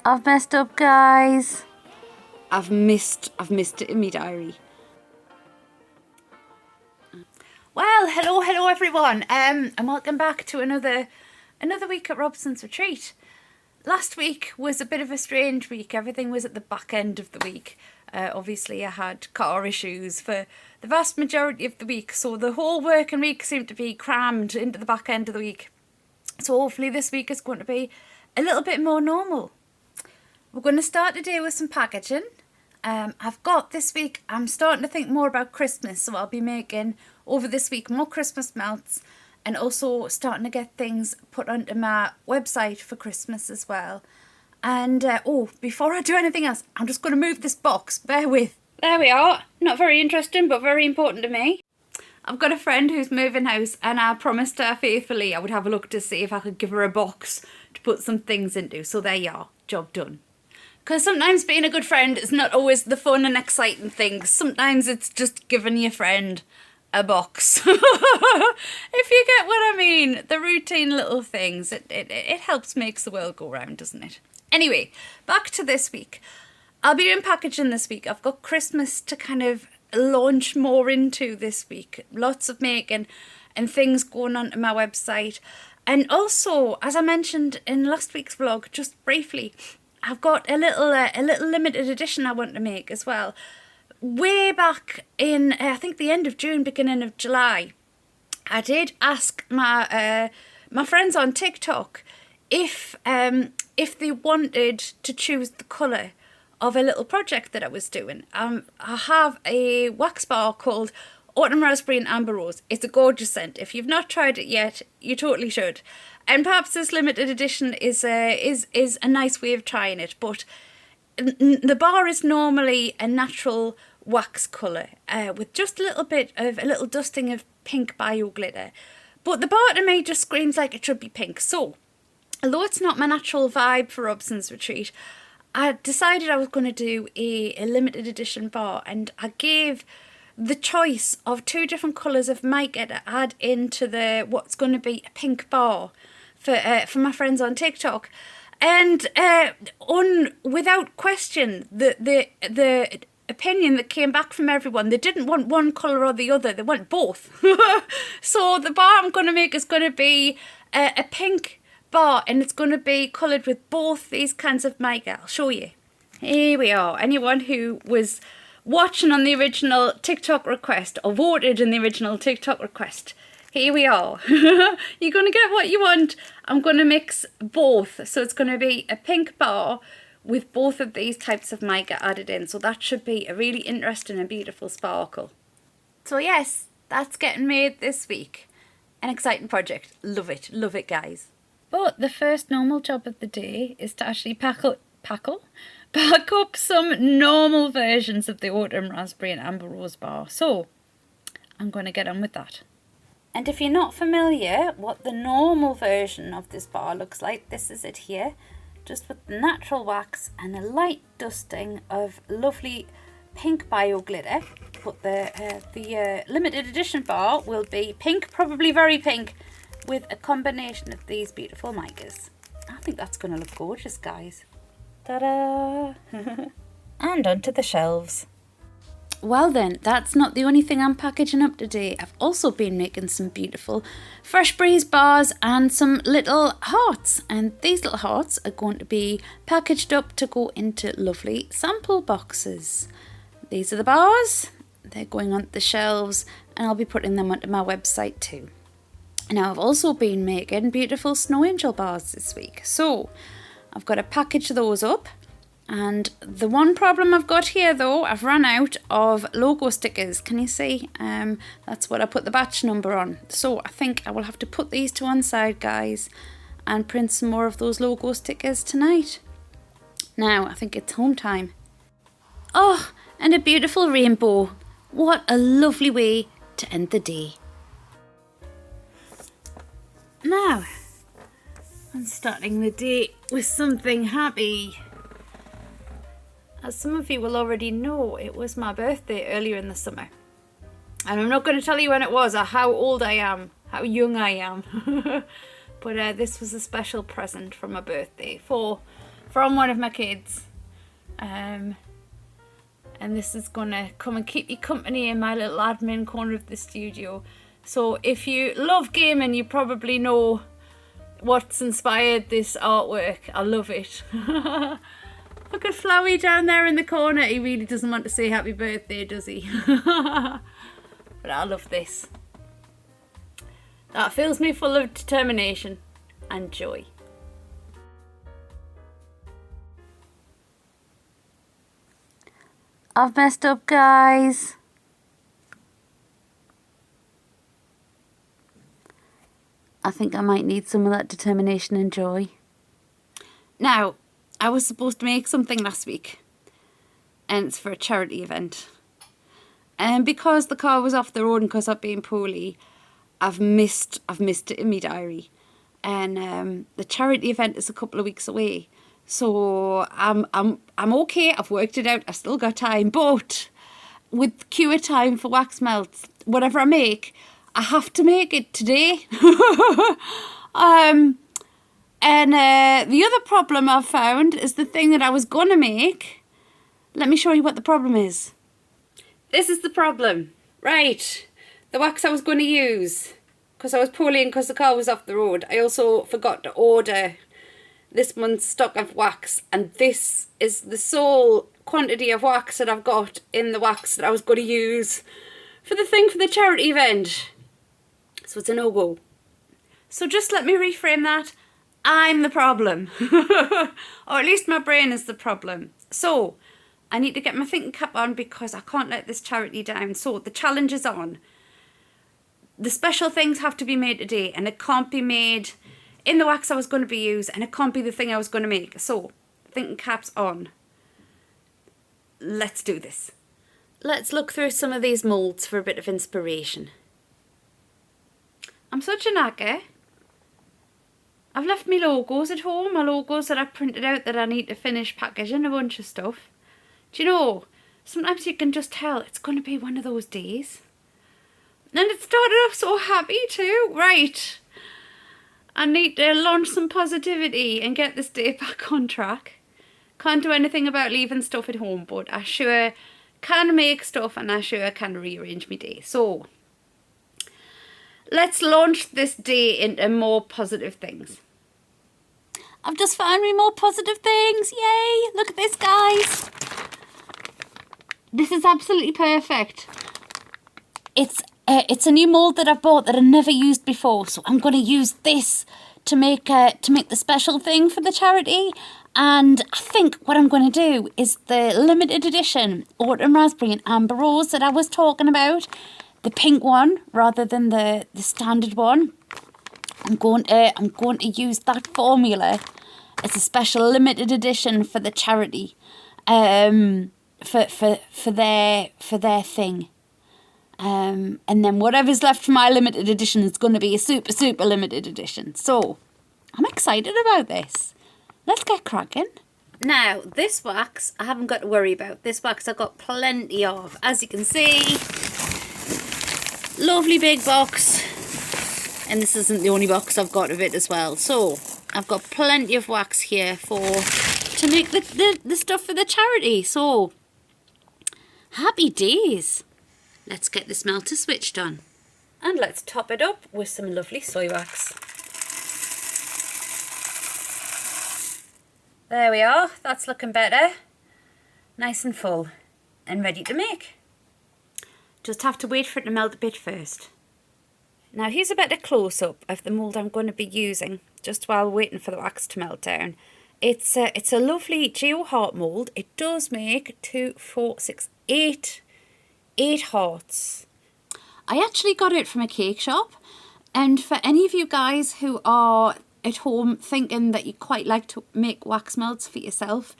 I've messed up, guys. I've missed it in my diary. Well, hello everyone, and welcome back to another week at Robson's Retreat. Last week was a bit of a strange week. Everything was at the back end of the week. Obviously, I had car issues for the vast majority of the week, so the whole working week seemed to be crammed into the back end of the week. So hopefully this week is going to be a little bit more normal. We're going to start today with some packaging. I've got this week, I'm starting to think more about Christmas, so I'll be making over this week more Christmas melts and also starting to get things put onto my website for Christmas as well. And before I do anything else, I'm just going to move this box, bear with. There we are, not very interesting but very important to me. I've got a friend who's moving house and I promised her faithfully I would have a look to see if I could give her a box to put some things into, so there you are, job done. Because sometimes being a good friend is not always the fun and exciting things. Sometimes it's just giving your friend a box. If you get what I mean. The routine little things. It helps makes the world go round, doesn't it? Anyway, back to this week. I'll be doing packaging this week. I've got Christmas to kind of launch more into this week. Lots of making and things going on to my website. And also, as I mentioned in last week's vlog, just briefly, I've got a little limited edition I want to make as well. Way back in, I think the end of June, beginning of July, I did ask my friends on TikTok if they wanted to choose the colour of a little project that I was doing. I have a wax bar called Autumn Raspberry and Amber Rose. It's a gorgeous scent. If you've not tried it yet, you totally should. And perhaps this limited edition is a nice way of trying it. But the bar is normally a natural wax colour with just a little dusting of pink bio glitter. But the bar to me just screams like it should be pink. So, although it's not my natural vibe for Robson's Retreat, I decided I was going to do a limited edition bar, and I gave the choice of two different colours of mica to add into what's going to be a pink bar for my friends on TikTok. And without question, the opinion that came back from everyone, they didn't want one colour or the other, they want both. So the bar I'm going to make is going to be a pink bar, and it's going to be coloured with both these kinds of mica. I'll show you. Here we are. Anyone who was watching on the original TikTok request or voted in the original TikTok request, here we are. You're going to get what you want. I'm going to mix both. So it's going to be a pink bar with both of these types of mica added in. So that should be a really interesting and beautiful sparkle. So yes, that's getting made this week. An exciting project. Love it guys. But the first normal job of the day is to actually pack up some normal versions of the Autumn Raspberry and Amber Rose bar. So I'm going to get on with that. And if you're not familiar what the normal version of this bar looks like, this is it here. Just with the natural wax and a light dusting of lovely pink bio glitter. But the limited edition bar will be pink, probably very pink, with a combination of these beautiful micas. I think that's going to look gorgeous, guys. Ta-da! And onto the shelves. Well then, that's not the only thing I'm packaging up today. I've also been making some beautiful Fresh Breeze bars and some little hearts. And these little hearts are going to be packaged up to go into lovely sample boxes. These are the bars. They're going onto the shelves and I'll be putting them onto my website too. Now I've also been making beautiful snow angel bars this week. So I've got to package those up. And the one problem I've got here though, I've run out of logo stickers. Can you see? That's what I put the batch number on. So I think I will have to put these to one side, guys, and print some more of those logo stickers tonight. Now I think it's home time. Oh, and a beautiful rainbow. What a lovely way to end the day. Now, I'm starting the day with something happy. As some of you will already know, it was my birthday earlier in the summer. And I'm not going to tell you when it was or how old I am, how young I am. But this was a special present for my birthday for from one of my kids. And this is gonna come and keep you company in my little admin corner of the studio. So if you love gaming, you probably know what's inspired this artwork. I love it. Look at Flowey down there in the corner. He really doesn't want to say happy birthday, does he? But I love this. That fills me full of determination and joy. I've messed up, guys. I think I might need some of that determination and joy. Now, I was supposed to make something last week, and it's for a charity event. And because the car was off the road and because I've been poorly, I've missed it in my diary. And the charity event is a couple of weeks away. So I'm okay, I've worked it out, I've still got time, but with cure time for wax melts, whatever I make, I have to make it today. And the other problem I've found is the thing that I was going to make. Let me show you what the problem is. This is the problem. Right, the wax I was going to use, because I was poorly and because the car was off the road, I also forgot to order this month's stock of wax, and this is the sole quantity of wax that I've got in the wax that I was going to use for the charity event. So it's a no-go. So just let me reframe that. I'm the problem. Or at least my brain is the problem. So I need to get my thinking cap on because I can't let this charity down. So the challenge is on. The special things have to be made today, and it can't be made in the wax I was going to be used, and it can't be the thing I was going to make. So thinking cap's on. Let's do this. Let's look through some of these moulds for a bit of inspiration. I'm such a knacker. I've left my logos at home, my logos that I printed out that I need to finish packaging a bunch of stuff. Do you know, sometimes you can just tell it's going to be one of those days. And it started off so happy too. Right, I need to launch some positivity and get this day back on track. Can't do anything about leaving stuff at home, but I sure can make stuff and I sure can rearrange my day. So let's launch this day into more positive things. I've just found me more positive things. Yay! Look at this, guys. This is absolutely perfect. It's a new mould that I've bought that I never used before, so I'm going to use this to make the special thing for the charity. And I think what I'm going to do is the limited edition autumn raspberry and amber rose that I was talking about, the pink one rather than the standard one. I'm going to use that formula as a special limited edition for the charity, for their thing. And then whatever's left for my limited edition is going to be a super, super limited edition. So I'm excited about this. Let's get cracking. Now, this wax I haven't got to worry about. This wax I've got plenty of. As you can see, lovely big box. And this isn't the only box I've got of it as well. So I've got plenty of wax here to make the stuff for the charity. So happy days. Let's get the smelter switched on. And let's top it up with some lovely soy wax. There we are, that's looking better. Nice and full and ready to make. Just have to wait for it to melt a bit first. Now here's a better close-up of the mould I'm going to be using just while waiting for the wax to melt down. It's a lovely geo heart mould. It does make 2, 4, 6, 8 hearts. I actually got it from a cake shop, and for any of you guys who are at home thinking that you quite like to make wax melts for yourself,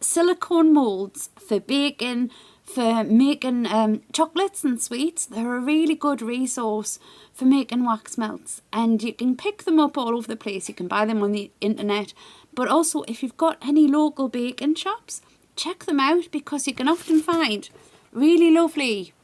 silicone moulds for baking, for making chocolates and sweets, they're a really good resource for making wax melts, and you can pick them up all over the place. You can buy them on the internet, but also if you've got any local baking shops, check them out because you can often find really lovely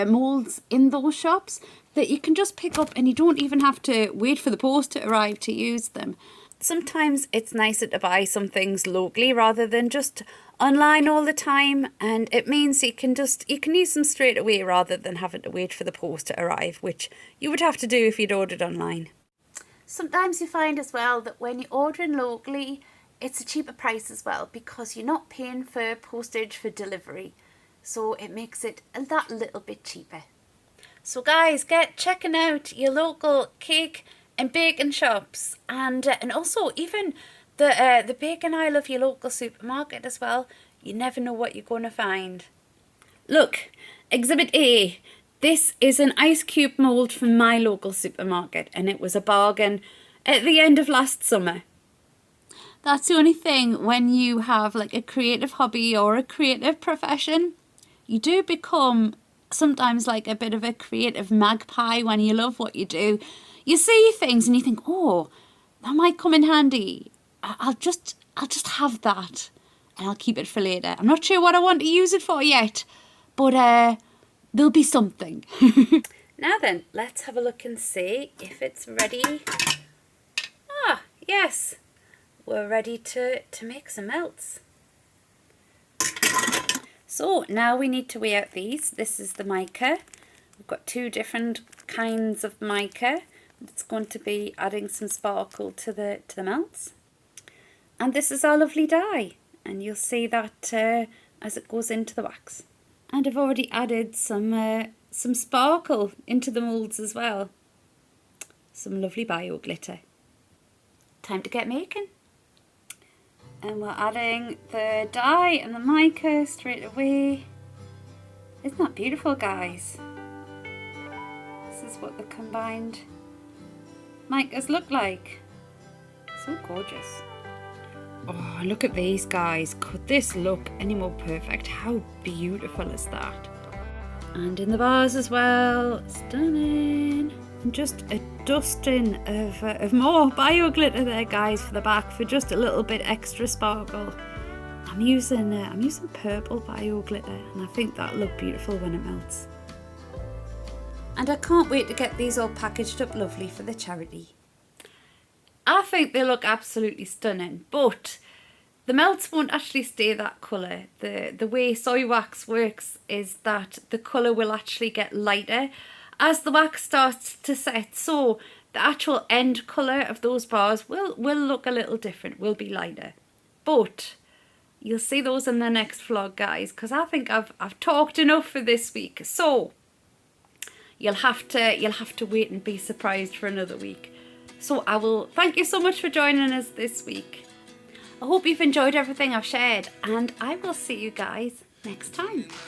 moulds in those shops that you can just pick up and you don't even have to wait for the post to arrive to use them. sometimes it's nicer to buy some things locally rather than just online all the time, and it means you can use them straight away rather than having to wait for the post to arrive, which you would have to do if you'd ordered online. Sometimes you find as well that when you're ordering locally, it's a cheaper price as well because you're not paying for postage for delivery, so it makes it that little bit cheaper. So guys, get checking out your local cake and baking shops, and also even the baking aisle of your local supermarket as well. You never know what you're going to find. Look, Exhibit A. This is an ice cube mould from my local supermarket, and it was a bargain at the end of last summer. That's the only thing when you have like a creative hobby or a creative profession. You do become sometimes like a bit of a creative magpie when you love what you do. You see things and you think, oh, that might come in handy. I'll just have that and I'll keep it for later. I'm not sure what I want to use it for yet, but there'll be something. Now then, let's have a look and see if it's ready. Ah, yes. We're ready to make some melts. So now we need to weigh out these. This is the mica. We've got two different kinds of mica. It's going to be adding some sparkle to the melts. And this is our lovely dye, and you'll see that as it goes into the wax. And I've already added some sparkle into the moulds as well. Some lovely bio glitter. Time to get making. And we're adding the dye and the mica straight away. Isn't that beautiful, guys? This is what the combined micas look like. So gorgeous. Oh, look at these, guys. Could this look any more perfect? How beautiful is that? And in the bars as well. Stunning. And just a dusting of more bio glitter there, guys, for the back for just a little bit extra sparkle. I'm using purple bio glitter, and I think that'll look beautiful when it melts. And I can't wait to get these all packaged up lovely for the charity. I think they look absolutely stunning, but the melts won't actually stay that colour. The way soy wax works is that the colour will actually get lighter as the wax starts to set, so the actual end colour of those bars will look a little different, will be lighter. But you'll see those in the next vlog, guys, because I think I've talked enough for this week. So you'll have to wait and be surprised for another week. So I will thank you so much for joining us this week. I hope you've enjoyed everything I've shared, and I will see you guys next time.